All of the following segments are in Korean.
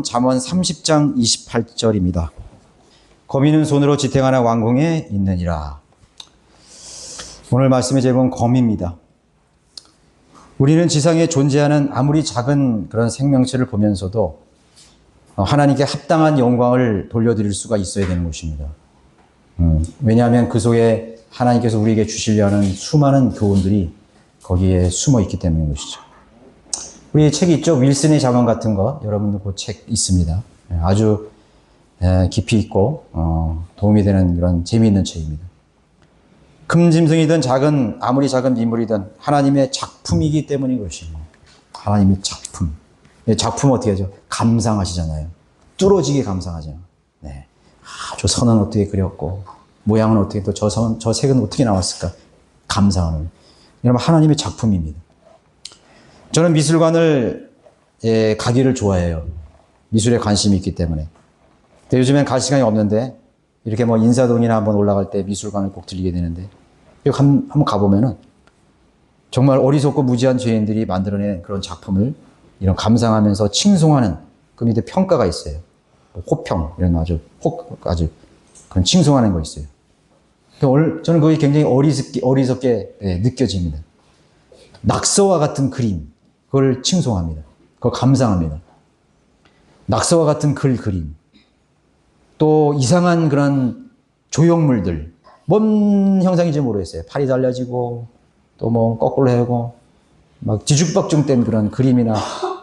잠언 30장 28절입니다. 거미는 손으로 지탱하는 왕궁에 있느니라. 오늘 말씀의 제목은 거미입니다. 우리는 지상에 존재하는 아무리 작은 그런 생명체를 보면서도 하나님께 합당한 영광을 돌려드릴 수가 있어야 되는 것입니다. 왜냐하면 그 속에 하나님께서 우리에게 주시려 하는 수많은 교훈들이 거기에 숨어 있기 때문인 것이죠. 우리 책이 있죠. 윌슨의 잠언 같은 거. 여러분도 그 책 있습니다. 아주 깊이 있고 도움이 되는 그런 재미있는 책입니다. 큰 짐승이든 아무리 작은 미물이든 하나님의 작품이기 때문인 것입니다. 하나님의 작품. 작품 어떻게 하죠? 감상하시잖아요. 뚫어지게 감상하잖아요. 네. 저 선은 어떻게 그렸고 모양은 어떻게 또 저 색은 어떻게 나왔을까? 감상하는. 여러분 하나님의 작품입니다. 저는 미술관을 가기를 좋아해요. 미술에 관심이 있기 때문에. 근데 요즘엔 갈 시간이 없는데 이렇게 뭐 인사동이나 한번 올라갈 때 미술관을 꼭 들리게 되는데 여기 한번 가보면은 정말 어리석고 무지한 죄인들이 만들어낸 그런 작품을 이런 감상하면서 칭송하는 그 밑에 평가가 있어요. 호평 이런 아주 그런 칭송하는 거 있어요. 저는 그게 굉장히 어리석게 느껴집니다. 낙서와 같은 그림, 그걸 칭송합니다. 그걸 감상합니다. 낙서와 같은 그림. 또 이상한 그런 조형물들. 뭔 형상인지 모르겠어요. 팔이 달라지고, 또 뭐 거꾸로 하고, 막 뒤죽박죽된 그런 그림이나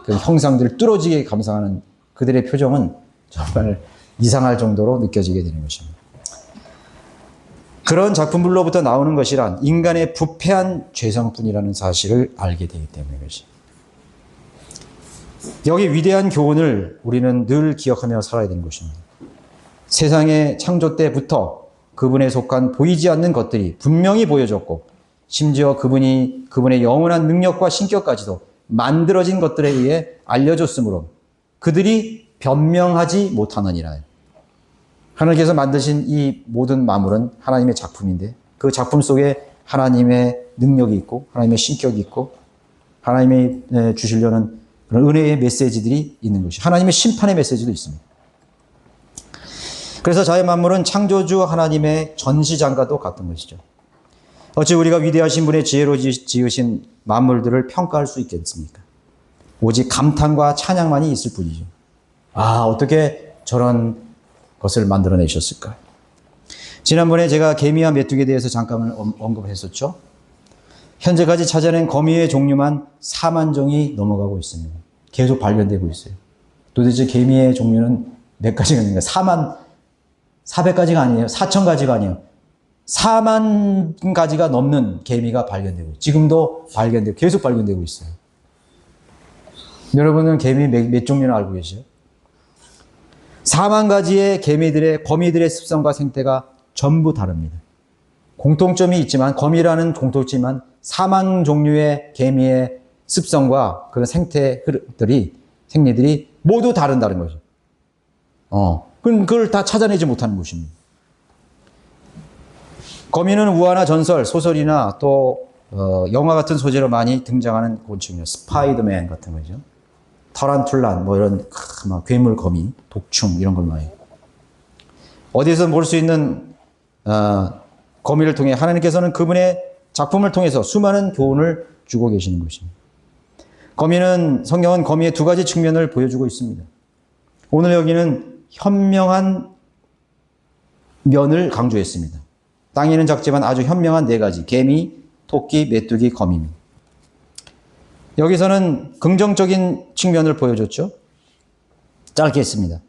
그런 형상들을 뚫어지게 감상하는 그들의 표정은 정말 이상할 정도로 느껴지게 되는 것입니다. 그런 작품들로부터 나오는 것이란 인간의 부패한 죄성뿐이라는 사실을 알게 되기 때문인 것입니다. 여기 위대한 교훈을 우리는 늘 기억하며 살아야 되는 것입니다. 세상의 창조 때부터 그분에 속한 보이지 않는 것들이 분명히 보여졌고 심지어 그분의 영원한 능력과 신격까지도 만들어진 것들에 의해 알려졌으므로 그들이 변명하지 못하느니라. 하나님께서 만드신 이 모든 만물은 하나님의 작품인데 그 작품 속에 하나님의 능력이 있고 하나님의 신격이 있고 하나님이 주시려는 그런 은혜의 메시지들이 있는 것이 하나님의 심판의 메시지도 있습니다. 그래서 자연 만물은 창조주 하나님의 전시장과도 같은 것이죠. 어찌 우리가 위대하신 분의 지혜로 지으신 만물들을 평가할 수 있겠습니까? 오직 감탄과 찬양만이 있을 뿐이죠. 어떻게 저런 것을 만들어내셨을까? 지난번에 제가 개미와 메뚜기에 대해서 잠깐 언급을 했었죠. 현재까지 찾아낸 거미의 종류만 4만 종이 넘어가고 있습니다. 계속 발견되고 있어요. 도대체 개미의 종류는 몇 가지가 있는가? 400가지가 아니에요. 4,000가지가 아니에요. 4만 가지가 넘는 개미가 발견되고 있어요. 지금도 계속 발견되고 있어요. 여러분은 개미 몇 종류나 알고 계세요? 4만 가지의 거미들의 습성과 생태가 전부 다릅니다. 공통점이 있지만, 거미라는 공통점이지만 4만 종류의 개미의 습성과 그런 생리들이 모두 다른 거죠. 그걸 다 찾아내지 못하는 것입니다. 거미는 우화나 전설, 소설이나 또 영화 같은 소재로 많이 등장하는 곤충이에요. 스파이더맨 같은 거죠. 타란툴란, 이런 괴물 거미, 독충 이런 걸 많이. 어디서 볼 수 있는 거미를 통해 하나님께서는 그분의 작품을 통해서 수많은 교훈을 주고 계시는 것입니다. 성경은 거미의 두 가지 측면을 보여주고 있습니다. 오늘 여기는 현명한 면을 강조했습니다. 땅에는 작지만 아주 현명한 네 가지, 개미, 토끼, 메뚜기, 거미입니다. 여기서는 긍정적인 측면을 보여줬죠. 짧게 했습니다.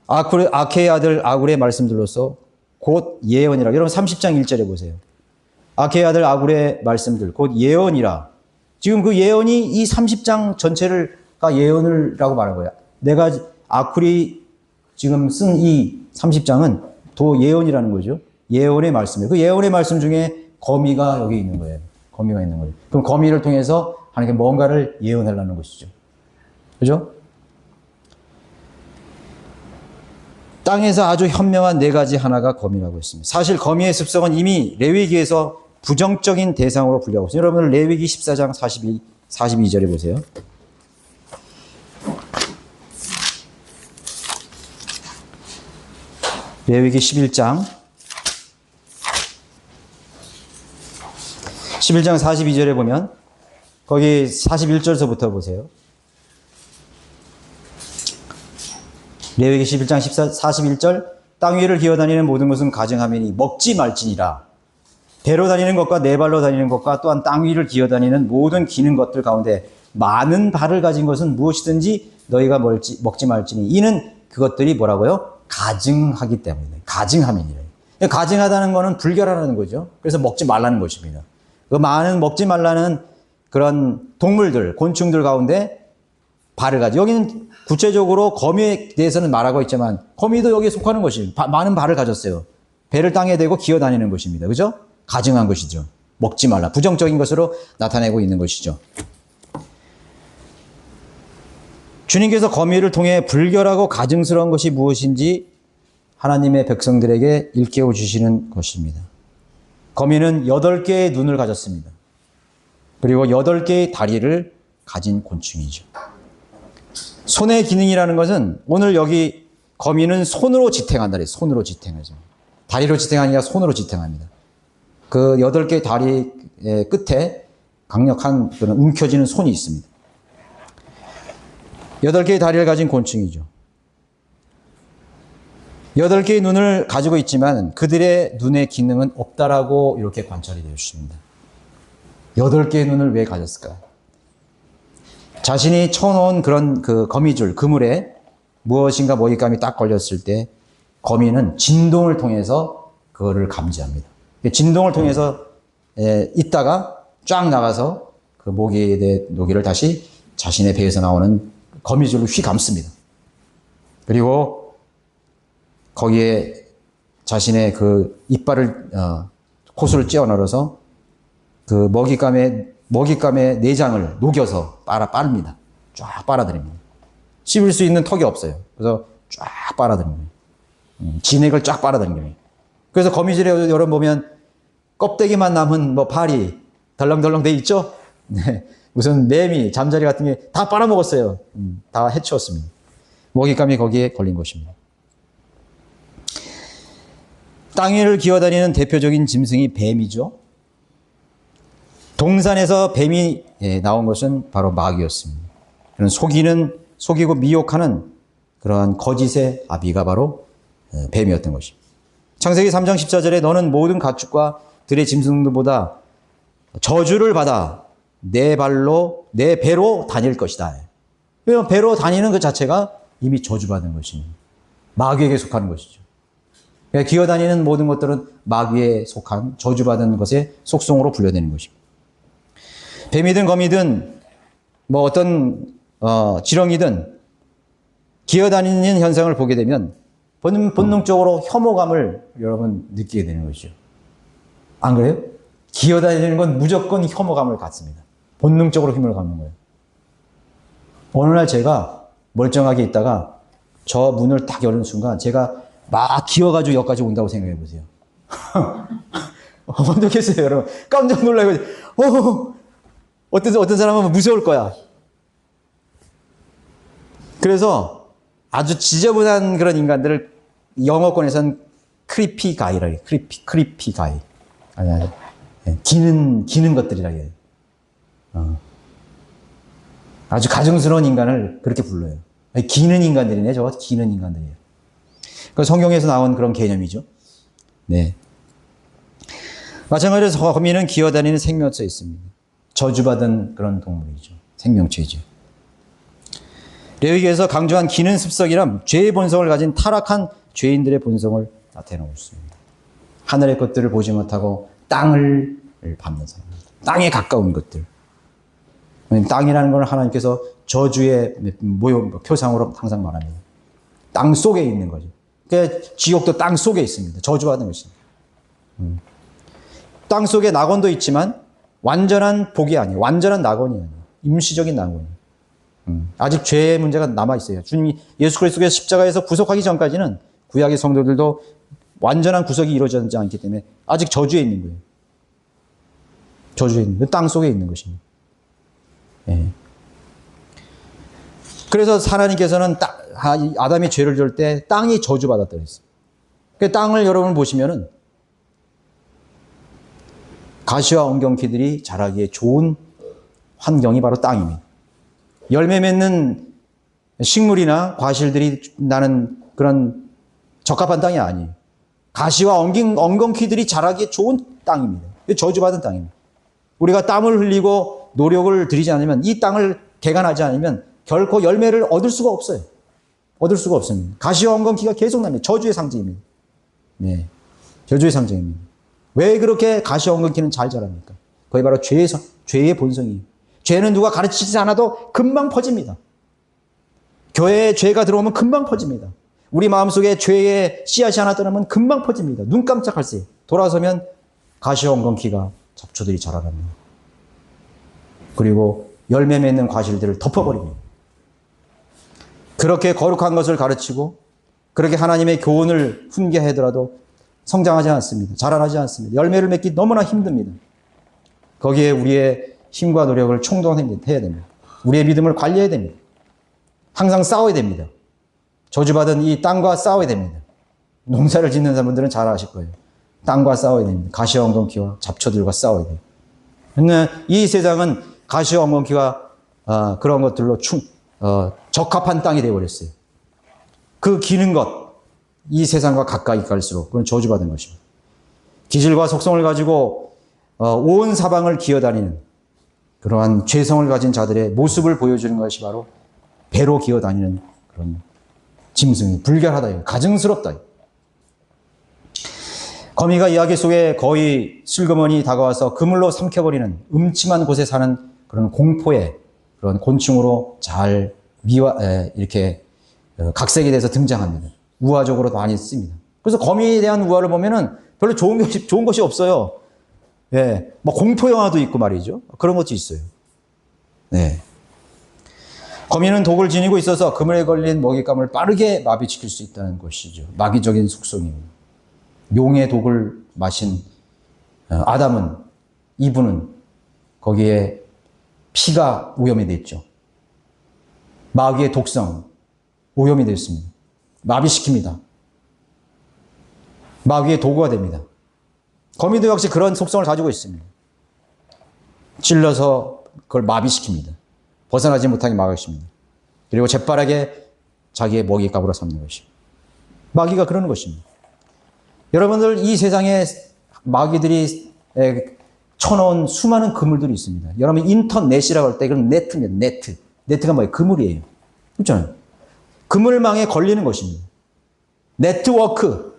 아케의 아들 아굴의 말씀들로서 곧 예언이라. 여러분 30장 1절에 보세요. 아케의 아들 아굴의 말씀들 곧 예언이라. 지금 그 예언이 이 30장 전체가 예언이라고 말한 거예요. 아굴이 지금 쓴 이 30장은 도 예언이라는 거죠. 예언의 말씀이에요. 그 예언의 말씀 중에 거미가 여기 있는 거예요. 거미가 있는 거예요. 그럼 거미를 통해서 하나님께 뭔가를 예언하려는 것이죠. 그죠? 땅에서 아주 현명한 네 가지 하나가 거미라고 했습니다. 사실 거미의 습성은 이미 레위기에서 부정적인 대상으로 분류하고 있습니다. 여러분 레위기 14장 42절에 보세요. 레위기 11장 42절에 보면 거기 41절서부터 보세요. 레위기 11장 41절 땅 위를 기어다니는 모든 것은 가증하매니 먹지 말지니라. 배로 다니는 것과 네 발로 다니는 것과 또한 땅 위를 기어다니는 모든 기는 것들 가운데 많은 발을 가진 것은 무엇이든지 너희가 먹지 말지니 이는 그것들이 뭐라고요? 가증하기 때문에. 가증하매니라. 가증하다는 것은 불결하다는 거죠. 그래서 먹지 말라는 것입니다. 그 많은 먹지 말라는 그런 동물들, 곤충들 가운데 발을 가지. 여기는 구체적으로 거미에 대해서는 말하고 있지만 거미도 여기에 속하는 것입니다. 많은 발을 가졌어요. 배를 땅에 대고 기어다니는 것입니다. 그죠? 가증한 것이죠. 먹지 말라. 부정적인 것으로 나타내고 있는 것이죠. 주님께서 거미를 통해 불결하고 가증스러운 것이 무엇인지 하나님의 백성들에게 일깨워 주시는 것입니다. 거미는 8개의 눈을 가졌습니다. 그리고 8개의 다리를 가진 곤충이죠. 손의 기능이라는 것은 오늘 여기 거미는 손으로 지탱한다. 손으로 지탱하죠. 다리로 지탱하니까 손으로 지탱합니다. 그 8개의 다리의 끝에 강력한 그런 움켜쥐는 손이 있습니다. 8개의 다리를 가진 곤충이죠. 8개의 눈을 가지고 있지만 그들의 눈의 기능은 없다라고 이렇게 관찰이 되었습니다. 8개의 눈을 왜 가졌을까? 자신이 쳐놓은 그런 그 거미줄, 그물에 무엇인가 먹잇감이 딱 걸렸을 때 거미는 진동을 통해서 그거를 감지합니다. 진동을 통해서 있다가 쫙 나가서 그 모기를 다시 자신의 배에서 나오는 거미줄로 휘 감습니다. 그리고 거기에 자신의 그 이빨을, 코수를 찧어 넣어서 그 먹잇감의 내장을 녹여서 빨습니다. 쫙 빨아들입니다. 씹을 수 있는 턱이 없어요. 그래서 쫙 빨아들입니다. 진액을 쫙 빨아들입니다. 그래서 거미줄에 여러분 보면 껍데기만 남은 뭐 발이 덜렁덜렁 돼 있죠? 네. 무슨 매미, 잠자리 같은 게 다 빨아먹었어요. 다 해치웠습니다. 먹잇감이 거기에 걸린 것입니다. 땅 위를 기어다니는 대표적인 짐승이 뱀이죠. 동산에서 뱀이 나온 것은 바로 마귀였습니다. 그런 속이고 미혹하는 그러한 거짓의 아비가 바로 뱀이었던 것입니다. 창세기 3장 14절에 너는 모든 가축과 들의 짐승들보다 저주를 받아 내 배로 다닐 것이다. 왜냐하면 배로 다니는 그 자체가 이미 저주받은 것입니다. 마귀에게 속하는 것이죠. 그러니까 기어다니는 모든 것들은 마귀에 속한 저주받은 것의 속성으로 분류되는 것입니다. 뱀이든 거미든 뭐 어떤 지렁이든 기어다니는 현상을 보게 되면 본능적으로 혐오감을 여러분 느끼게 되는 것이죠. 안 그래요? 기어다니는 건 무조건 혐오감을 갖습니다. 본능적으로 힘을 갖는 거예요. 어느 날 제가 멀쩡하게 있다가 저 문을 딱 여는 순간 제가 막 기어가지고 여기까지 온다고 생각해 보세요. 어떻겠어요, 여러분? 깜짝 놀라고. 어떤 사람은 무서울 거야. 그래서 아주 지저분한 그런 인간들을 영어권에서는 크리피 가이라고 해요. 크리피 가이. 아니. 기는 것들이라 해요. 아주 가증스러운 인간을 그렇게 불러요. 기는 인간들이네, 저거 기는 인간들이에요. 그 성경에서 나온 그런 개념이죠. 네. 마찬가지로 거미는 기어다니는 생명체에 있습니다. 저주받은 그런 동물이죠. 생명체이죠. 레위기에서 강조한 기는 습성이란 죄의 본성을 가진 타락한 죄인들의 본성을 나타내고 있습니다. 하늘의 것들을 보지 못하고 땅을 밟는 사람, 땅에 가까운 것들. 땅이라는 걸 하나님께서 저주의 표상으로 항상 말합니다. 땅 속에 있는 거죠. 그러니까 지옥도 땅 속에 있습니다. 저주받은 것입니다. 땅 속에 낙원도 있지만 완전한 복이 아니에요. 완전한 낙원이 아니에요. 임시적인 낙원이에요. 아직 죄의 문제가 남아있어요. 주님이 예수 그리스도의 십자가에서 구속하기 전까지는 구약의 성도들도 완전한 구속이 이루어지지 않기 때문에 아직 저주에 있는 거예요. 저주에 있는 거예요. 땅 속에 있는 것입니다. 예. 그래서 하나님께서는 아담이 죄를 지을 때 땅이 저주받았다고 했어요. 그 땅을 여러분 보시면은 가시와 엉겅퀴들이 자라기에 좋은 환경이 바로 땅입니다. 열매 맺는 식물이나 과실들이 나는 그런 적합한 땅이 아니에요. 가시와 엉겅퀴들이 자라기에 좋은 땅입니다. 저주받은 땅입니다. 우리가 땀을 흘리고 노력을 들이지 않으면, 이 땅을 개간하지 않으면 결코 열매를 얻을 수가 없어요. 얻을 수가 없습니다. 가시와 엉겅퀴가 계속 납니다. 저주의 상징입니다. 네, 저주의 상징입니다. 왜 그렇게 가시와 엉겅퀴는 잘 자랍니까? 그게 바로 죄의 본성이에요. 죄는 누가 가르치지 않아도 금방 퍼집니다. 교회에 죄가 들어오면 금방 퍼집니다. 우리 마음속에 죄의 씨앗이 하나 떠나면 금방 퍼집니다. 눈 깜짝할 새 돌아서면 가시와 엉겅퀴가 잡초들이 자라납니다. 그리고 열매 맺는 과실들을 덮어버립니다. 그렇게 거룩한 것을 가르치고 그렇게 하나님의 교훈을 훈계하더라도 성장하지 않습니다. 자라나지 않습니다. 열매를 맺기 너무나 힘듭니다. 거기에 우리의 힘과 노력을 총동해야 됩니다. 우리의 믿음을 관리해야 됩니다. 항상 싸워야 됩니다. 저주받은 이 땅과 싸워야 됩니다. 농사를 짓는 사람들은 잘 아실 거예요. 땅과 싸워야 됩니다. 가시와 엉겅퀴와 잡초들과 싸워야 돼요. 근데 이 세상은 가시와 엉겅퀴가 그런 것들로 적합한 땅이 되어버렸어요. 그 기는 것, 이 세상과 가까이 갈수록 그건 저주받은 것입니다. 기질과 속성을 가지고 온 사방을 기어다니는 그러한 죄성을 가진 자들의 모습을 보여주는 것이 바로 배로 기어다니는 그런 짐승이 불결하다, 가증스럽다. 거미가 이야기 속에 거의 슬그머니 다가와서 그물로 삼켜버리는 음침한 곳에 사는 그런 공포의 그런 곤충으로 잘 이렇게 각색이 돼서 등장합니다. 우화적으로 많이 씁니다. 그래서 거미에 대한 우화를 보면은 별로 좋은 것이 없어요. 예, 뭐 공포 영화도 있고 말이죠. 그런 것도 있어요. 네. 거미는 독을 지니고 있어서 그물에 걸린 먹잇감을 빠르게 마비시킬 수 있다는 것이죠. 마귀적인 속성입니다. 용의 독을 마신 아담은, 이브는 거기에 피가 오염이 됐죠. 마귀의 독성, 오염이 됐습니다. 마비시킵니다. 마귀의 도구가 됩니다. 거미도 역시 그런 속성을 가지고 있습니다. 찔러서 그걸 마비시킵니다. 벗어나지 못하게 막으십니다. 그리고 재빠르게 자기의 먹잇감으로 삼는 것입니다. 마귀가 그러는 것입니다. 여러분들, 이 세상에 마귀들이 쳐놓은 수많은 그물들이 있습니다. 여러분 인터넷이라고 할 때 그건 네트입니다. 네트. 네트가 뭐예요? 그물이에요. 그렇잖아요. 그물망에 걸리는 것입니다. 네트워크.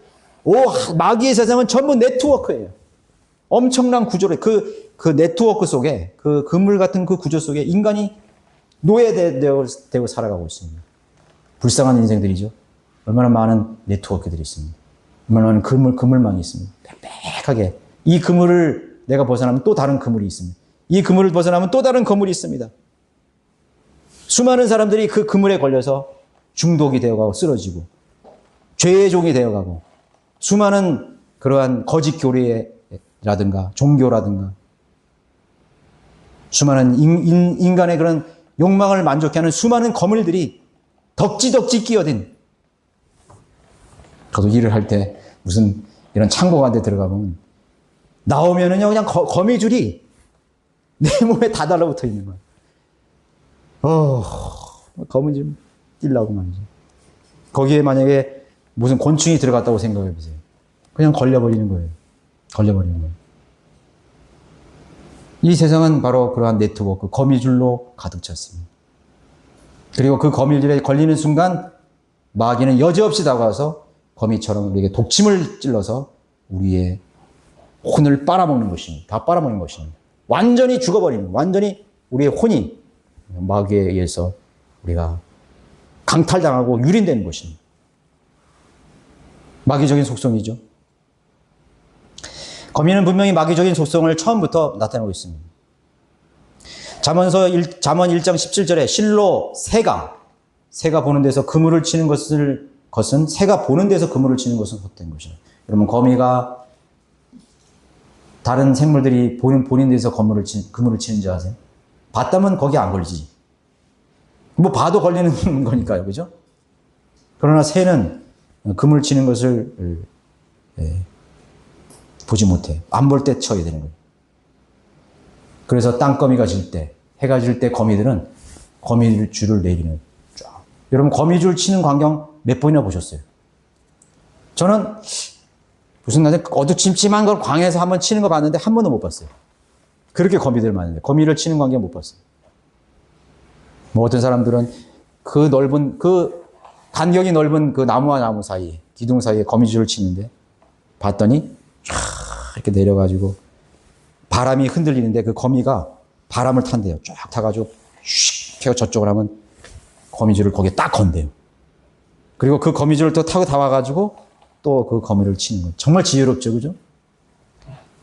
마귀의 세상은 전부 네트워크예요. 엄청난 구조를, 그 네트워크 속에, 그 그물 같은 그 구조 속에 인간이 노예되고 살아가고 있습니다. 불쌍한 인생들이죠. 얼마나 많은 네트워크들이 있습니다. 얼마나 많은 그물망이 있습니다. 빽빽하게. 이 그물을 내가 벗어나면 또 다른 그물이 있습니다. 이 그물을 벗어나면 또 다른 그물이 있습니다. 수많은 사람들이 그 그물에 걸려서 중독이 되어가고 쓰러지고 죄의 종이 되어가고 수많은 그러한 거짓 교리라든가 종교라든가 수많은 인간의 그런 욕망을 만족해 하는 수많은 거물들이 덕지덕지 끼어든, 저도 일을 할 때 무슨 이런 창고 같은 데 들어가보면 나오면은요 그냥 거미줄이 내 몸에 다 달라붙어 있는 거야. 거미줄 뛸라고 말이죠. 거기에 만약에 무슨 곤충이 들어갔다고 생각해 보세요. 그냥 걸려버리는 거예요. 걸려버리는 거예요. 이 세상은 바로 그러한 네트워크, 거미줄로 가득 찼습니다. 그리고 그 거미줄에 걸리는 순간 마귀는 여지없이 다가와서 거미처럼 우리에게 독침을 찔러서 우리의 혼을 빨아먹는 것입니다. 다 빨아먹는 것입니다. 완전히 죽어버리는, 완전히 우리의 혼이 마귀에 의해서 우리가 강탈당하고 유린되는 것입니다. 마귀적인 속성이죠. 거미는 분명히 마귀적인 속성을 처음부터 나타내고 있습니다. 잠언 1장 17절에 실로 새가 보는 데서 그물을 치는 것은 새가 보는 데서 그물을 치는 것은 헛된 것이에요. 여러분, 거미가 다른 생물들이 보는 데서 그물을 치는지 아세요? 봤다면 거기 안 걸리지. 뭐 봐도 걸리는 거니까요. 그죠? 그러나 새는 그물 치는 것을 보지 못해. 안 볼 때 쳐야 되는 거예요. 그래서 땅거미가 질 때, 해가 질 때 거미들은 거미줄을 내리는 쫙. 여러분 거미줄 치는 광경 몇 번이나 보셨어요? 저는 무슨 날에 어두침침한 걸 광에서 한번 치는 거 봤는데 한 번도 못 봤어요. 그렇게 거미들 많은데 거미를 치는 광경 못 봤어요. 뭐 어떤 사람들은 그 넓은 그 간격이 넓은 그 나무와 나무 사이, 기둥 사이에 거미줄을 치는데 봤더니 쫙 이렇게 내려가지고 바람이 흔들리는데 그 거미가 바람을 탄대요. 쫙 타가지고 슉 해서 저쪽을 하면 거미줄을 거기에 딱 건대요. 그리고 그 거미줄을 또 타고 다 와가지고 또 그 거미를 치는 거예요. 정말 지혜롭죠, 그죠?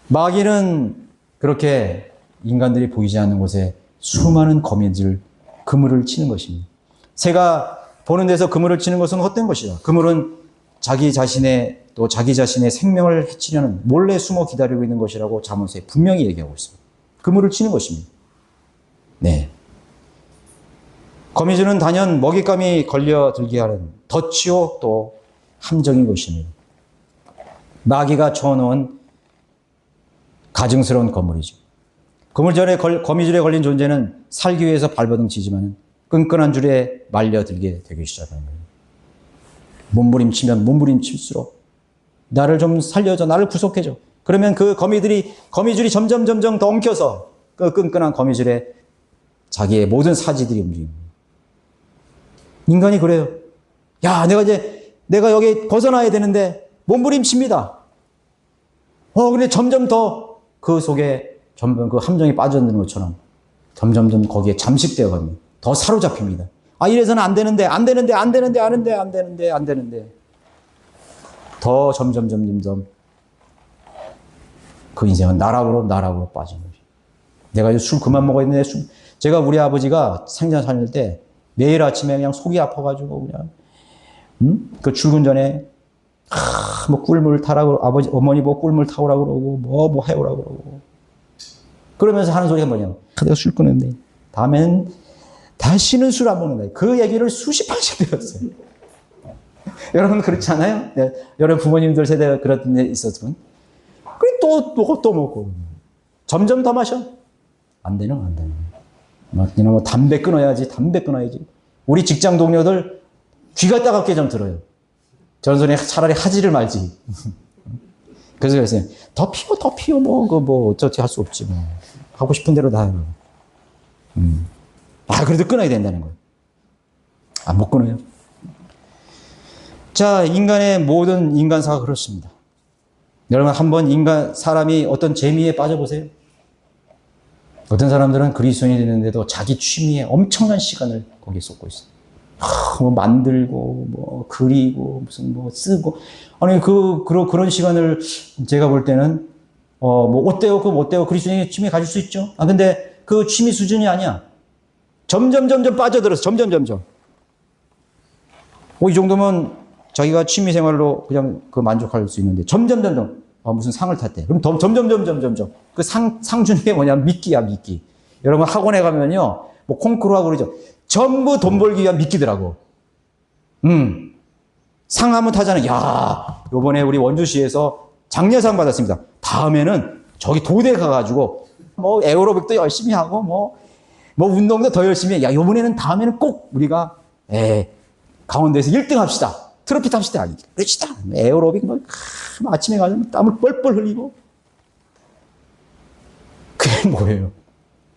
마귀는 그렇게 인간들이 보이지 않는 곳에 수많은 거미줄, 그물을 치는 것입니다. 새가 보는 데서 그물을 치는 것은 헛된 것이다. 그물은 자기 자신의 생명을 해치려는 몰래 숨어 기다리고 있는 것이라고 잠언서에 분명히 얘기하고 있습니다. 그물을 치는 것입니다. 네. 거미줄은 단연 먹잇감이 걸려들게 하는 덫이요 또 함정인 것입니다. 마귀가 쳐놓은 가증스러운 거물이죠. 거미줄에 걸린 존재는 살기 위해서 발버둥 치지만 끈끈한 줄에 말려들게 되기 시작하는 거예요. 몸부림치면 몸부림칠수록 나를 좀 살려줘, 나를 구속해줘. 그러면 그 거미줄이 점점 더 엉켜서 그 끈끈한 거미줄에 자기의 모든 사지들이 움직입니다. 인간이 그래요. 야, 내가 여기 벗어나야 되는데 몸부림칩니다. 근데 점점 더 그 속에 점점 그 함정에 빠져드는 것처럼 점점 거기에 잠식되어 갑니다. 더 사로잡힙니다. 이래서는 안 되는데. 더 점점 그 인생은 나락으로 빠진 거죠. 내가 이제 술 그만 먹어야 되는데 제가 우리 아버지가 생전 살릴 때 매일 아침에 그냥 속이 아파가지고 그냥 그 출근 전에 뭐 꿀물 타라고 어머니 보고 꿀물 타오라고 그러고 뭐 해오라고 그러고 그러면서 하는 소리가 뭐냐면 내가 술 끊었는데 다음엔 다시는 술 안 먹는다. 그 얘기를 수십 번씩 들었어요. 여러분 그렇지 않아요? 네. 여러분 부모님들 세대가 그런 데 있었으면 그래 또 먹고 점점 더 마셔. 안 되는. 뭐 담배 끊어야지. 우리 직장 동료들 귀가 따갑게 좀 들어요. 저런 소리 차라리 하지를 말지. 그래서 그랬어요. 더 피워. 뭐 어쩌지 할 수 없지. 뭐. 하고 싶은 대로 다 해요. 그래도 끊어야 된다는 거예요. 못 끊어요. 자, 인간의 모든 인간사가 그렇습니다. 여러분 한번 사람이 어떤 재미에 빠져보세요. 어떤 사람들은 그리스도인이 되는데도 자기 취미에 엄청난 시간을 거기에 쏟고 있어요. 뭐 만들고, 뭐 그리고, 무슨 뭐 쓰고. 아니, 그런 시간을 제가 볼 때는, 뭐 어때요? 그리스도인이 취미 가질 수 있죠? 근데 그 취미 수준이 아니야. 점점 빠져들어서, 점점. 이 정도면 자기가 취미 생활로 그냥 만족할 수 있는데, 점점. 무슨 상을 탔대. 그럼 점점. 그 상 주는 게 뭐냐면 미끼야. 여러분 학원에 가면요, 뭐 콩쿠르하고 그러죠. 전부 돈 벌기 위한 미끼더라고. 상 한번 타자는, 요번에 우리 원주시에서 장려상 받았습니다. 다음에는 저기 도대 가가지고, 뭐 에어로빅도 열심히 하고, 뭐 운동도 더 열심히 해. 다음에는 꼭 우리가, 강원도에서 1등 합시다. 트로피 탑시다. 그러시다. 에어로빅, 아침에 가서 땀을 뻘뻘 흘리고. 그게 뭐예요?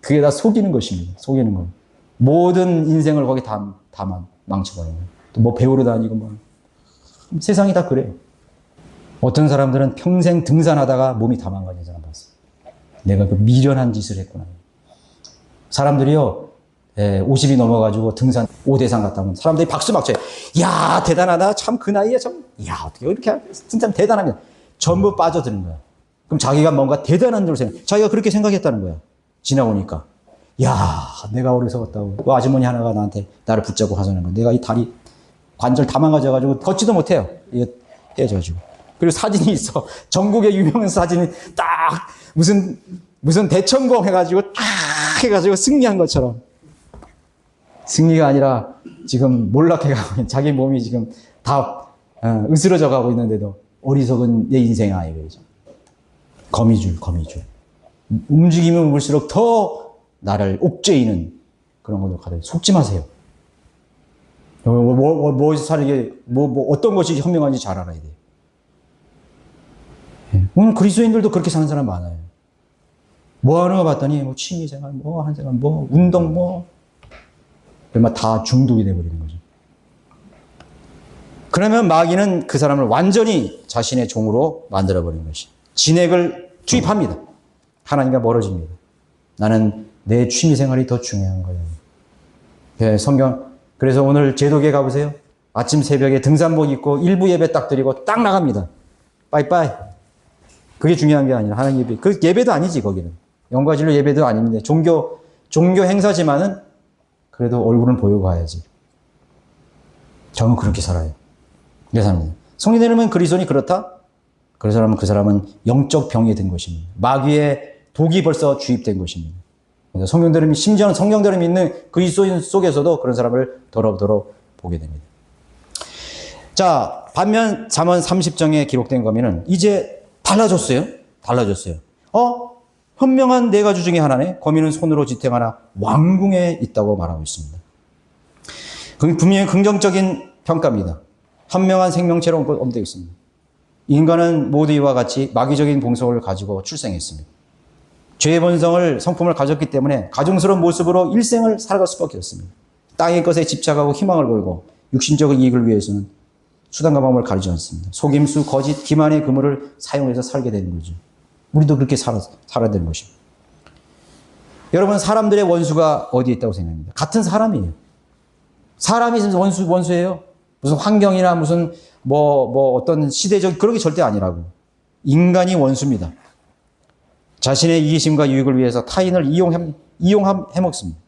그게 다 속이는 것입니다. 속이는 거. 모든 인생을 거기 다 망쳐버려요. 또 뭐 배우러 다니고 뭐. 세상이 다 그래요. 어떤 사람들은 평생 등산하다가 몸이 다 망가진 사람 봤어요. 내가 그 미련한 짓을 했구나. 사람들이요, 50이 넘어가지고 등산 5대상 갔다 오면 사람들이 박수 막 쳐요. 야, 대단하다. 참 그 나이에 어떻게 이렇게 진짜 대단합니다. 전부 빠져드는 거야. 그럼 자기가 뭔가 대단한 줄 자기가 그렇게 생각했다는 거야. 지나오니까. 내가 어리석었다고. 그 아주머니 하나가 나를 붙잡고 하자는 거야. 내가 이 다리 관절 다 망가져가지고 걷지도 못해요. 이게 해져가지고. 그리고 사진이 있어. 전국의 유명한 사진이 딱 무슨 대천공 해가지고 딱 해가지고 승리한 것처럼. 승리가 아니라 지금 몰락해가고 자기 몸이 지금 다 으스러져 가고 있는데도 어리석은 내 인생아 이거죠. 거미줄. 움직이면 울수록 더 나를 옥죄이는 그런 걸로 가득 속지 마세요. 어떤 것이 현명한지 잘 알아야 돼요. 오늘 그리스도인들도 그렇게 사는 사람 많아요. 뭐 하는 거 봤더니, 취미생활, 한 생활, 운동, 그러면 다 중독이 돼버리는 거죠. 그러면 마귀는 그 사람을 완전히 자신의 종으로 만들어버리는 것이. 진액을 투입합니다. 하나님과 멀어집니다. 나는 내 취미생활이 더 중요한 거예요. 예, 그래서 오늘 제도계 가보세요. 아침 새벽에 등산복 입고 일부 예배 딱 드리고 딱 나갑니다. 빠이빠이. 그게 중요한 게 아니라 하나님 예배. 그 예배도 아니지, 거기는. 영과 진로 예배도 아닙니다. 종교 행사지만은 그래도 얼굴은 보이고 가야지. 저는 그렇게 살아요. 내 삶은. 성리되면 그리스도인이 그렇다? 그 사람은 영적 병에 든 것입니다. 마귀의 독이 벌써 주입된 것입니다. 심지어는 성경대로 믿는 그리스도인 속에서도 그런 사람을 더럽더럽 보게 됩니다. 자, 반면 잠언 30장에 기록된 거미는 이제 달라졌어요. 현명한 네 가지 중에 하나네. 거미는 손으로 지탱하나 왕궁에 있다고 말하고 있습니다. 분명히 긍정적인 평가입니다. 현명한 생명체로 언급되어 있습니다. 인간은 모두 이와 같이 마귀적인 본성을 가지고 출생했습니다. 죄의 본성을 성품을 가졌기 때문에 가증스러운 모습으로 일생을 살아갈 수밖에 없습니다. 땅의 것에 집착하고 희망을 걸고 육신적인 이익을 위해서는 수단과 방법을 가리지 않습니다. 속임수, 거짓, 기만의 그물을 사용해서 살게 되는 거죠. 우리도 그렇게 살아야 되는 것입니다. 여러분, 사람들의 원수가 어디에 있다고 생각합니다? 같은 사람이에요. 사람이 원수예요. 무슨 환경이나 무슨 어떤 시대적 그런 게 절대 아니라고. 인간이 원수입니다. 자신의 이기심과 유익을 위해서 타인을 이용해먹습니다.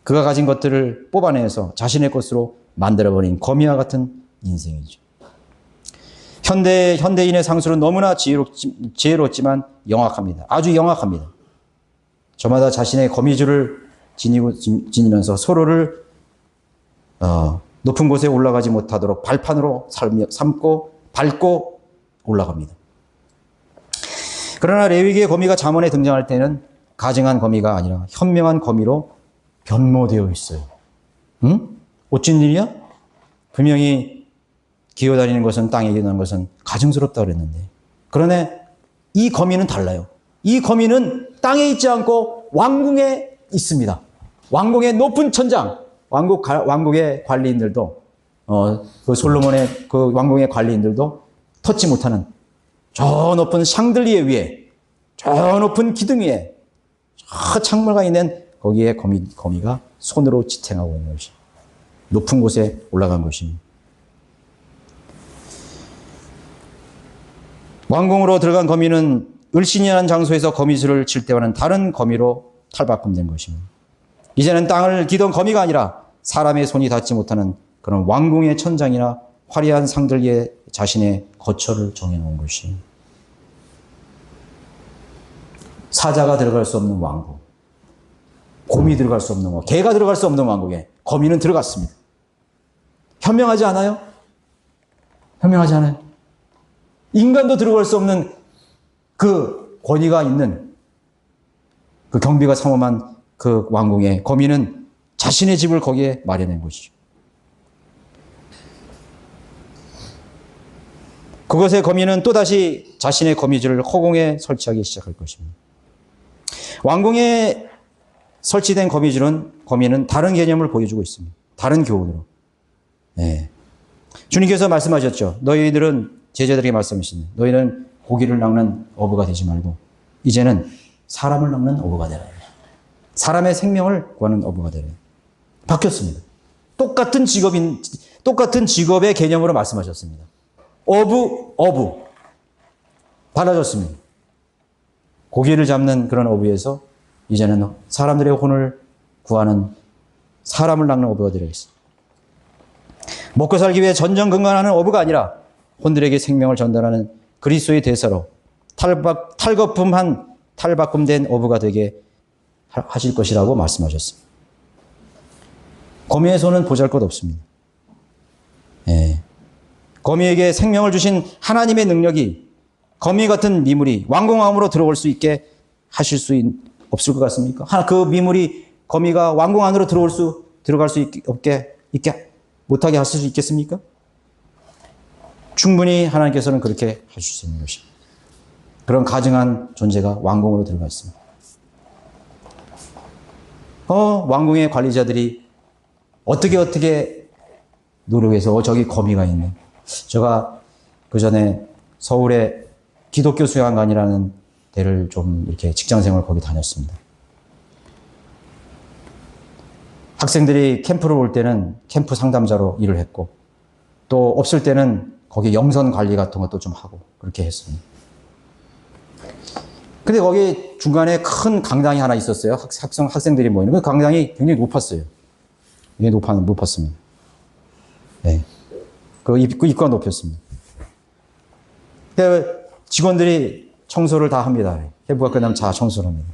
그가 가진 것들을 뽑아내서 자신의 것으로 만들어버린 거미와 같은 인생이죠. 현대인의 상술은 너무나 지혜롭지만 영악합니다. 아주 영악합니다. 저마다 자신의 거미줄을 지니면서 서로를 높은 곳에 올라가지 못하도록 발판으로 밟고 올라갑니다. 그러나 레위기의 거미가 잠언에 등장할 때는 가증한 거미가 아니라 현명한 거미로 변모되어 있어요. 응? 어쩐 일이야? 분명히 기어다니는 것은, 땅에 기어다니는 것은 가증스럽다고 그랬는데. 그러나 이 거미는 달라요. 이 거미는 땅에 있지 않고 왕궁에 있습니다. 왕궁의 높은 천장, 왕국의 관리인들도, 그 솔로몬의 그 왕궁의 관리인들도 터치 못하는 저 높은 샹들리에 위에, 저 높은 기둥 위에, 저 창문가 있는 거기에 거미가 손으로 지탱하고 있는 것이 높은 곳에 올라간 것입니다. 왕궁으로 들어간 거미는 을신이라는 장소에서 거미줄을 칠 때와는 다른 거미로 탈바꿈된 것입니다. 이제는 땅을 기던 거미가 아니라 사람의 손이 닿지 못하는 그런 왕궁의 천장이나 화려한 상들리에 자신의 거처를 정해놓은 것이. 사자가 들어갈 수 없는 왕국, 곰이 들어갈 수 없는 왕국, 개가 들어갈 수 없는 왕국에 거미는 들어갔습니다. 현명하지 않아요? 현명하지 않아요? 인간도 들어갈 수 없는 그 권위가 있는 그 경비가 삼엄한 그 왕궁에 거미는 자신의 집을 거기에 마련한 것이죠. 그것에 거미는 또다시 자신의 거미줄을 허공에 설치하기 시작할 것입니다. 왕궁에 설치된 거미는 다른 개념을 보여주고 있습니다. 다른 교훈으로. 네. 주님께서 말씀하셨죠. 너희들은 제자들에게 말씀하시네. 너희는 고기를 낚는 어부가 되지 말고 이제는 사람을 낚는 어부가 되라. 사람의 생명을 구하는 어부가 되라. 바뀌었습니다. 똑같은 직업의 개념으로 말씀하셨습니다. 어부. 달라졌습니다. 고기를 잡는 그런 어부에서 이제는 사람들의 혼을 구하는 사람을 낚는 어부가 되겠습니다. 먹고 살기 위해 전전긍긍하는 어부가 아니라 혼들에게 생명을 전달하는 그리스도의 대사로 탈바꿈된 어부가 되게 하실 것이라고 말씀하셨습니다. 거미의 손은 보잘것 없습니다. 예. 거미에게 생명을 주신 하나님의 능력이 거미 같은 미물이 왕궁암으로 들어올 수 있게 하실 수 없을 것 같습니까? 그 미물이 거미가 왕궁 안으로 들어갈 수 있게 못하게 하실 수 있겠습니까? 충분히 하나님께서는 그렇게 하실 수 있는 것입니다. 그런 가증한 존재가 왕궁으로 들어가 있습니다. 왕궁의 관리자들이 어떻게 노력해서 저기 거미가 있네. 제가 그 전에 서울에 기독교 수양관이라는 데를 좀 이렇게 직장생활 거기 다녔습니다. 학생들이 캠프를 올 때는 캠프 상담자로 일을 했고 또 없을 때는 거기 영선 관리 같은 것도 좀 하고 그렇게 했습니다. 근데 거기 중간에 큰 강당이 하나 있었어요. 학생들이 모이는. 그 강당이 굉장히 높았어요. 굉장히 높았습니다. 네. 그 입구가 높였습니다. 직원들이 청소를 다 합니다. 캠프가 끝나면 다 청소를 합니다.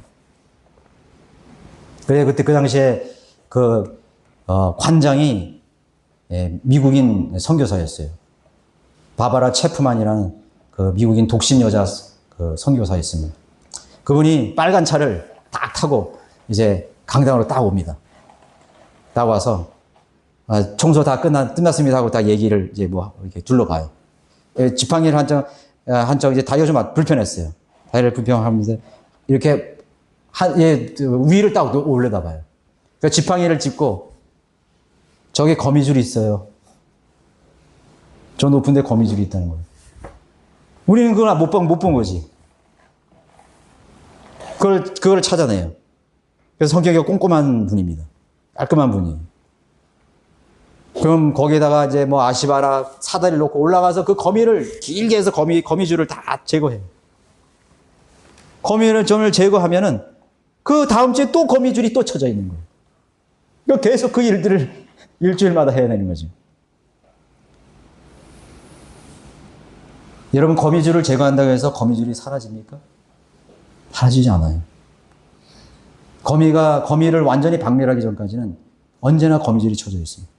그때 그 당시에 관장이 미국인 선교사였어요. 바바라 체프만이라는 그 미국인 독신 여자 선교사였습니다. 그분이 빨간 차를 딱 타고 이제 강당으로 딱 옵니다. 딱 와서 청소 다 끝났습니다 하고 딱 얘기를 이제 이렇게 둘러봐요. 지팡이를 한쪽 이제 다리가 좀 불편했어요. 다리를 불편하면서 이렇게 위를 딱 올려다봐요. 그러니까 지팡이를 짚고 저기 거미줄이 있어요. 저 높은 데 거미줄이 있다는 거예요. 우리는 그걸 못 본 거지. 그걸 찾아내요. 그래서 성격이 꼼꼼한 분입니다. 깔끔한 분이에요. 그럼 거기에다가 이제 아시바라 사다리를 놓고 올라가서 그 거미를 길게 해서 거미줄을 다 제거해요. 거미를 제거하면은 그 다음 주에 또 거미줄이 또 쳐져 있는 거예요. 그러니까 계속 그 일들을 일주일마다 해야 되는 거죠. 여러분, 거미줄을 제거한다고 해서 거미줄이 사라집니까? 사라지지 않아요. 거미를 완전히 박멸하기 전까지는 언제나 거미줄이 쳐져 있습니다.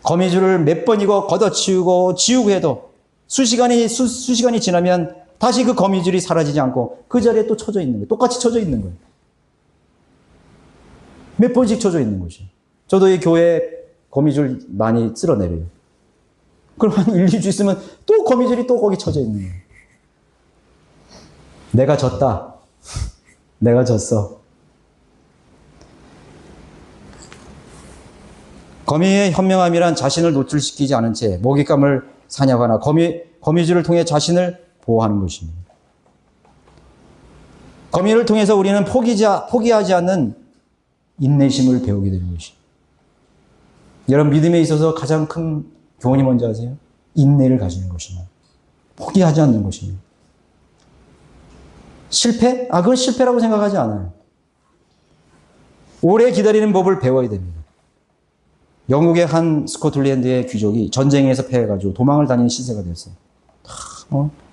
거미줄을 몇 번이고 걷어치우고 지우고 해도 수시간이 지나면 다시 그 거미줄이 사라지지 않고 그 자리에 또 쳐져 있는 거예요. 똑같이 쳐져 있는 거예요. 몇 번씩 쳐져 있는 거죠. 저도 이 교회에 거미줄 많이 쓸어내려요. 그럼 한 1, 2주 있으면 또 거미줄이 또 거기 쳐져 있는 거예요. 내가 졌다. 내가 졌어. 거미의 현명함이란 자신을 노출시키지 않은 채 먹잇감을 사냥하거나 거미줄을 통해 자신을 보호하는 것입니다. 거미를 통해서 우리는 포기하지 않는 인내심을 배우게 되는 것입니다. 여러분, 믿음에 있어서 가장 큰 교훈이 뭔지 아세요? 인내를 가지는 것입니다. 포기하지 않는 것입니다. 실패? 그건 실패라고 생각하지 않아요. 오래 기다리는 법을 배워야 됩니다. 영국의 한 스코틀랜드의 귀족이 전쟁에서 패해가지고 도망을 다니는 시세가 되었어요.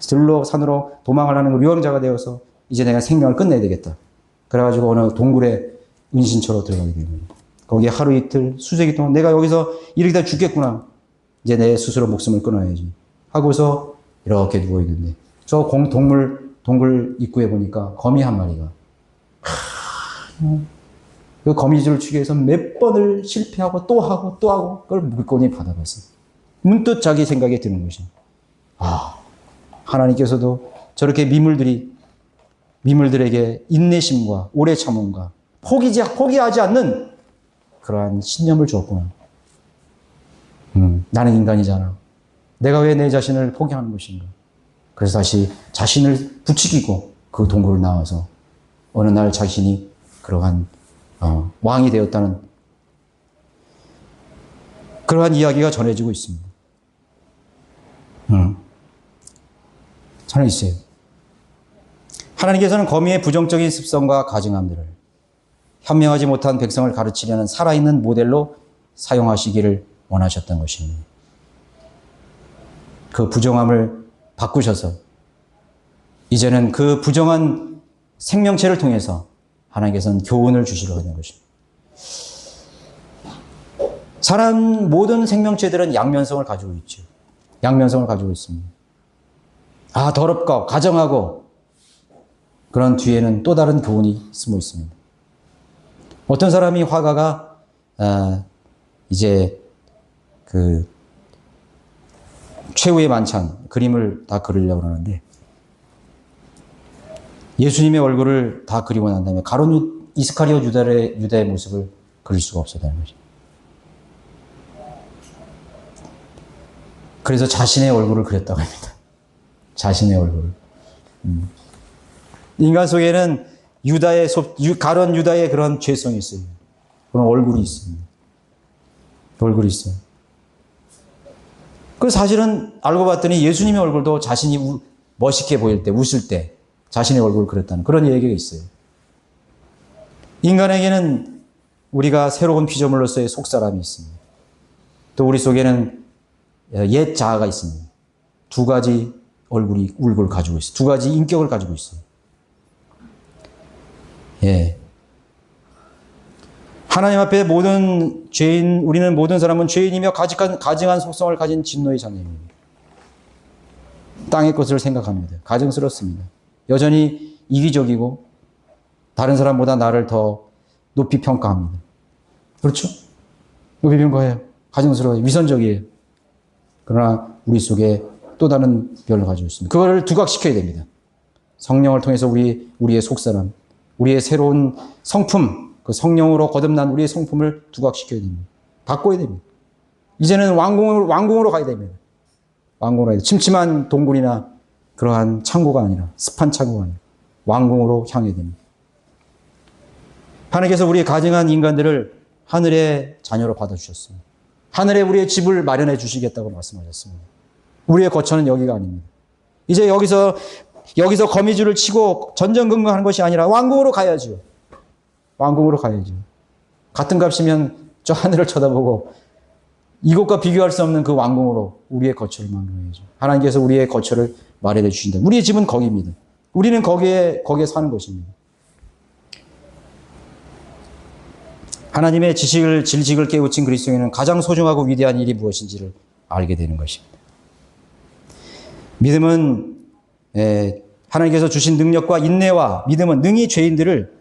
들로 산으로 도망을 하는 유황자가 되어서 이제 내가 생명을 끝내야 되겠다. 그래가지고 어느 동굴에 은신처로 들어가게 된 거예요. 거기에 하루 이틀, 수세기 동안 내가 여기서 이렇게 다 죽겠구나. 이제 내 스스로 목숨을 끊어야지. 하고서 이렇게 누워있는데 저 동굴 입구에 보니까 거미 한 마리가 그 거미줄을 치기 위해서 몇 번을 실패하고 또 하고 그걸 물건이 받아봤어요. 문득 자기 생각에 드는 것이 하나님께서도 저렇게 미물들에게 인내심과 오래 참음과 포기하지 않는 그러한 신념을 주었구나. 나는 인간이잖아. 내가 왜 내 자신을 포기하는 것인가. 그래서 다시 자신을 부추기고 그 동굴을 나와서 어느 날 자신이 그러한 왕이 되었다는 그러한 이야기가 전해지고 있습니다. 전해 있어요. 하나님께서는 거미의 부정적인 습성과 가증함들을 현명하지 못한 백성을 가르치려는 살아있는 모델로 사용하시기를 원하셨던 것입니다. 그 부정함을 바꾸셔서 이제는 그 부정한 생명체를 통해서 하나님께서는 교훈을 주시려 하는 것입니다. 모든 생명체들은 양면성을 가지고 있죠. 양면성을 가지고 있습니다. 아, 더럽고 가정하고 그런 뒤에는 또 다른 교훈이 숨어 있습니다. 어떤 사람이 화가가 이제 그 최후의 만찬 그림을 다 그리려고 하는데 예수님의 얼굴을 다 그리고 난 다음에 가룟 이스카리오 유다의 모습을 그릴 수가 없었다는 거죠. 그래서 자신의 얼굴을 그렸다고 합니다. 자신의 얼굴을. 인간 속에는 가룟 유다의 그런 죄성이 있어요. 그런 얼굴이 있습니다. 얼굴이 있어요. 그 사실은 알고 봤더니 예수님의 얼굴도 자신이 멋있게 보일 때, 웃을 때 자신의 얼굴을 그렸다는 그런 얘기가 있어요. 인간에게는 우리가 새로운 피조물로서의 속사람이 있습니다. 또 우리 속에는 옛 자아가 있습니다. 두 가지 얼굴을 가지고 있어요. 두 가지 인격을 가지고 있어요. 예. 하나님 앞에 우리는 모든 사람은 죄인이며 가증한 속성을 가진 진노의 자녀입니다. 땅의 것을 생각합니다. 가증스럽습니다. 여전히 이기적이고 다른 사람보다 나를 더 높이 평가합니다. 그렇죠? 높이 평가해요. 가증스러워요. 위선적이에요. 그러나 우리 속에 또 다른 별을 가지고 있습니다. 그거를 두각시켜야 됩니다. 성령을 통해서 우리의 속사람, 우리의 새로운 성품, 그 성령으로 거듭난 우리의 성품을 두각시켜야 됩니다. 바꿔야 됩니다. 이제는 왕궁으로 가야 됩니다. 왕궁으로 가야 됩니다. 침침한 동굴이나 그러한 창고가 아니라, 습한 창고가 아니라 왕궁으로 향해야 됩니다. 하나님께서 우리의 가증한 인간들을 하늘의 자녀로 받아주셨습니다. 하늘에 우리의 집을 마련해 주시겠다고 말씀하셨습니다. 우리의 거처는 여기가 아닙니다. 이제 여기서 거미줄을 치고 전전긍긍하는 것이 아니라 왕궁으로 가야죠. 왕궁으로 가야죠. 같은 값이면 저 하늘을 쳐다보고 이곳과 비교할 수 없는 그 왕궁으로 우리의 거처를 마련해야죠. 하나님께서 우리의 거처를 마련해 주신다. 우리의 집은 거기입니다. 우리는 거기에 사는 것입니다. 하나님의 질직을 깨우친 그리스도인은 가장 소중하고 위대한 일이 무엇인지를 알게 되는 것입니다. 믿음은 하나님께서 주신 능력과 인내와 믿음은 능히 죄인들을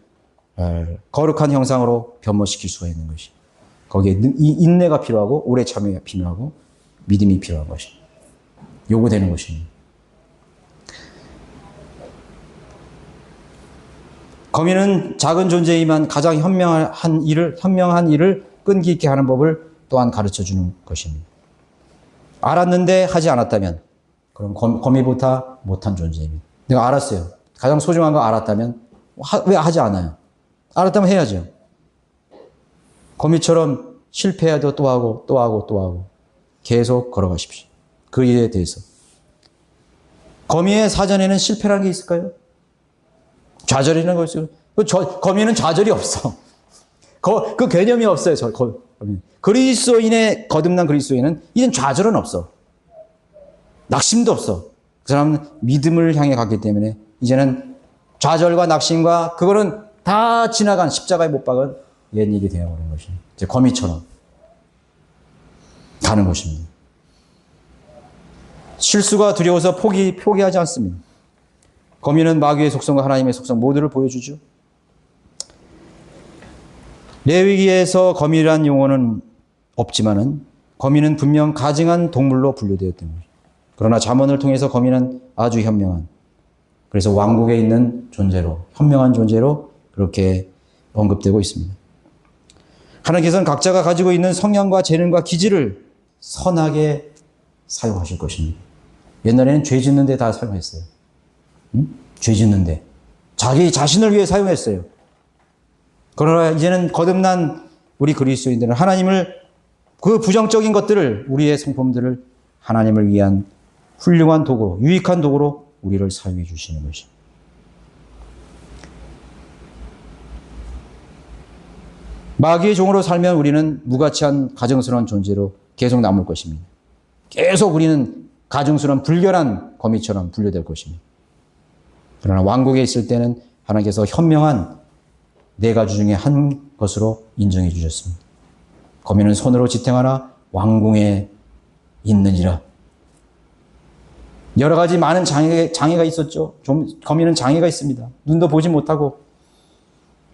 거룩한 형상으로 변모시킬 수가 있는 것입니다. 거기에 인내가 필요하고 오래 참여가 필요하고 믿음이 필요한 것입니다. 요구되는 것입니다. 거미는 작은 존재이만 가장 현명한 일을 끈기 있게 하는 법을 또한 가르쳐 주는 것입니다. 알았는데 하지 않았다면 그럼 거미보다 못한 존재입니다. 내가 알았어요. 가장 소중한 거 알았다면 왜 하지 않아요? 알았다면 해야죠. 거미처럼 실패해도 또 하고 계속 걸어가십시오. 그 일에 대해서. 거미의 사전에는 실패라는 게 있을까요? 좌절이라는 거 있어요. 거미는 좌절이 없어. 그 개념이 없어요. 거듭난 그리스도인은 이젠 좌절은 없어. 낙심도 없어. 그 사람은 믿음을 향해 갔기 때문에 이제는 좌절과 낙심과 그거는 다 지나간 십자가에 못 박은 옛 일이 되어버린 것입니다. 이제 거미처럼 가는 것입니다. 실수가 두려워서 포기하지 않습니다. 거미는 마귀의 속성과 하나님의 속성 모두를 보여주죠. 레위기에서 거미란 용어는 없지만은 거미는 분명 가증한 동물로 분류되었던 것입니다. 그러나 잠언을 통해서 거미는 아주 현명한, 그래서 왕국에 있는 존재로, 현명한 존재로 그렇게 언급되고 있습니다. 하나님께서는 각자가 가지고 있는 성향과 재능과 기질을 선하게 사용하실 것입니다. 옛날에는 죄 짓는 데 다 사용했어요. 죄 짓는 데. 자기 자신을 위해 사용했어요. 그러나 이제는 거듭난 우리 그리스도인들은 하나님을, 그 부정적인 것들을, 우리의 성품들을 하나님을 위한 훌륭한 도구로, 유익한 도구로 우리를 사용해 주시는 것입니다. 마귀의 종으로 살면 우리는 무가치한 가증스러운 존재로 계속 남을 것입니다. 계속 우리는 가증스러운 불결한 거미처럼 분류될 것입니다. 그러나 왕국에 있을 때는 하나님께서 현명한 네 가지 중에 한 것으로 인정해 주셨습니다. 거미는 손으로 지탱하나 왕궁에 있느니라. 여러 가지 많은 장애가 있었죠. 거미는 장애가 있습니다. 눈도 보지 못하고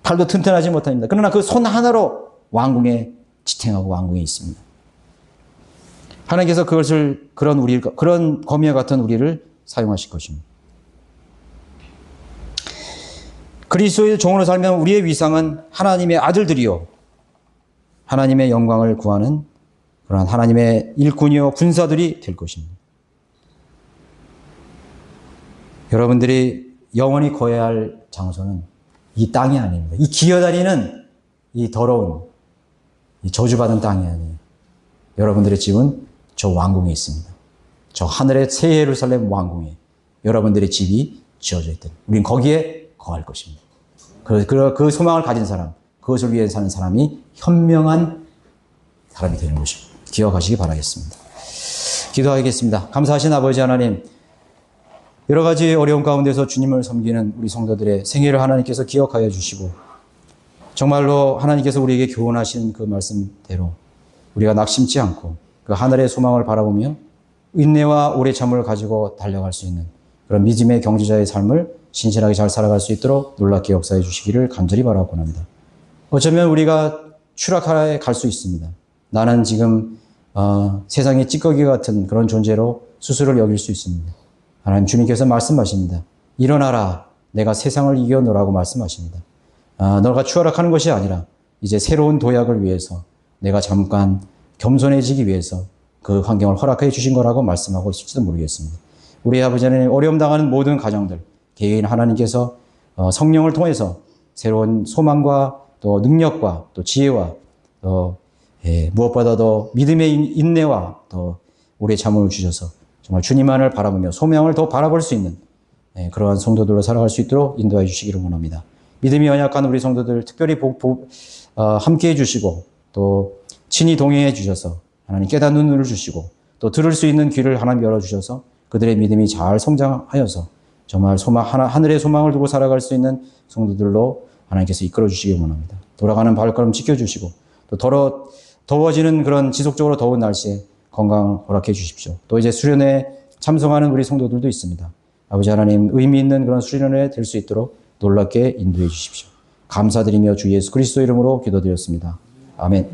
팔도 튼튼하지 못합니다. 그러나 그 손 하나로 왕궁에 지탱하고 왕궁에 있습니다. 하나님께서 그것을 그런 거미와 같은 우리를 사용하실 것입니다. 그리스도의 종으로 살면 우리의 위상은 하나님의 아들들이요 하나님의 영광을 구하는 그러한 하나님의 일꾼이요 군사들이 될 것입니다. 여러분들이 영원히 거해야 할 장소는 이 땅이 아닙니다. 이 기어다니는 이 더러운 이 저주받은 땅이 아니에요. 여러분들의 집은 저 왕궁에 있습니다. 저 하늘의 새 예루살렘 왕궁에 여러분들의 집이 지어져 있다. 우린 거기에 거할 것입니다. 그 소망을 가진 사람, 그것을 위해 사는 사람이 현명한 사람이 되는 것입니다. 기억하시기 바라겠습니다. 기도하겠습니다. 감사하신 아버지 하나님, 여러 가지 어려운 가운데서 주님을 섬기는 우리 성도들의 생애를 하나님께서 기억하여 주시고 정말로 하나님께서 우리에게 교훈하신 그 말씀대로 우리가 낙심치 않고 그 하늘의 소망을 바라보며 인내와 오래 참을 가지고 달려갈 수 있는 그런 믿음의 경주자의 삶을 신실하게 잘 살아갈 수 있도록 놀랍게 역사해 주시기를 간절히 바라고 합니다. 어쩌면 우리가 추락하에 갈 수 있습니다. 나는 지금 세상의 찌꺼기 같은 그런 존재로 스스로를 여길 수 있습니다. 하나님 주님께서 말씀하십니다. 일어나라, 내가 세상을 이겨노라고 말씀하십니다. 너가 추락하는 것이 아니라 이제 새로운 도약을 위해서 내가 잠깐 겸손해지기 위해서 그 환경을 허락해 주신 거라고 말씀하고 있을지도 모르겠습니다. 우리 아버지 하나님, 어려움 당하는 모든 가정들, 개인 하나님께서 성령을 통해서 새로운 소망과 또 능력과 또 지혜와 또 무엇보다도 믿음의 인내와 또 오래 참음을 주셔서 정말 주님만을 바라보며 소명을 더 바라볼 수 있는 그러한 성도들로 살아갈 수 있도록 인도해 주시기를 원합니다. 믿음이 연약한 우리 성도들 특별히 함께해 주시고 또 친히 동행해 주셔서 하나님 깨닫는 눈을 주시고 또 들을 수 있는 귀를 하나님 열어주셔서 그들의 믿음이 잘 성장하여서 정말 하늘의 소망을 두고 살아갈 수 있는 성도들로 하나님께서 이끌어 주시기 원합니다. 돌아가는 발걸음 지켜주시고 또 더워지는 그런 지속적으로 더운 날씨에 건강을 허락해 주십시오. 또 이제 수련회에 참석하는 우리 성도들도 있습니다. 아버지 하나님, 의미 있는 그런 수련회에 될 수 있도록 놀랍게 인도해 주십시오. 감사드리며 주 예수 그리스도 이름으로 기도드렸습니다. 아멘.